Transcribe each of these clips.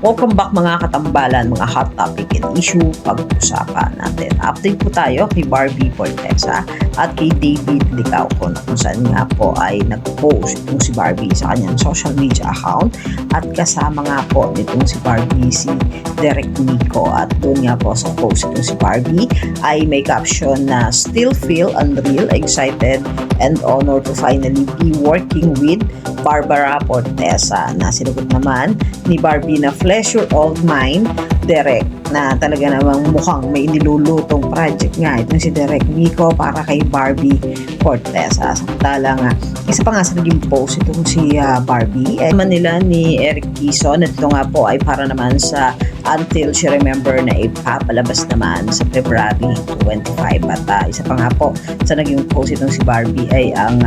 Welcome back mga katambalan, mga hot topic and issue pag-usapan natin. Update po tayo kay Barbie Fortesa at kay David Licauco na kung saan nga po ay nag-post itong si Barbie sa kanyang social media account at kasama nga po nitong si Barbie si Derek Nico at doon nga po sa post itong si Barbie ay may caption na still feel unreal, excited and honored to finally be working with Barbara Fortesa na sinagot naman ni Barbie na pleasure all mine, Derek, na talaga namang mukhang may nilulutong project nga itong si Derek Nico para kay Barbie Fortesa. Samantala nga, isa pa nga sa naging post itong si Barbie, naman nila ni Eric Quezon at ito nga po ay para naman sa Until She Remember na ipapalabas naman sa February 25 at isa pa nga po sa naging post itong si Barbie ay ang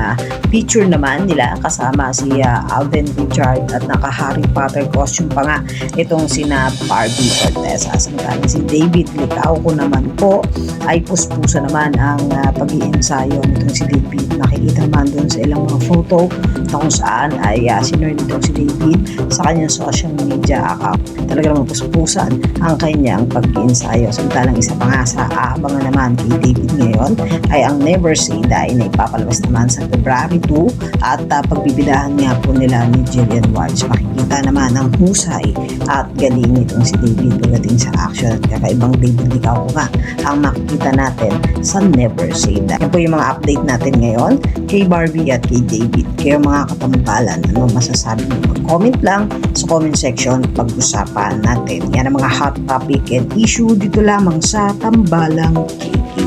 picture naman nila kasama si Alden Richard at naka Harry Potter costume pa nga itong sina Barbie Fortesa. Samantala si David Licauco naman po ay puspusa naman ang pag-iensayo nitong si David. Nakikita naman doon sa ilang mga photo na kung saan ay sinure nitong si David sa kanyang social media account. Talaga naman puspusan ang kanyang pag-iensayo. Samantalang isa pa nga sa aabangan naman kay David ngayon ay ang Never Say Die na ipapalabas naman sa February 2 at pagbibidahan nga po nila ni Jillian Watts. Makikita naman ang husay at galing nitong si David pagdating sa action at kakaibang David Licauco nga ang makikita natin sa Never Say Die. Yan po yung mga update natin ngayon kay Barbie at kay David. Kayo mga katambalan, ano masasabi nyo? Mag-comment lang sa comment section, pag-usapan natin. Yan ang mga hot topic and issue dito lamang sa Tambalang KK.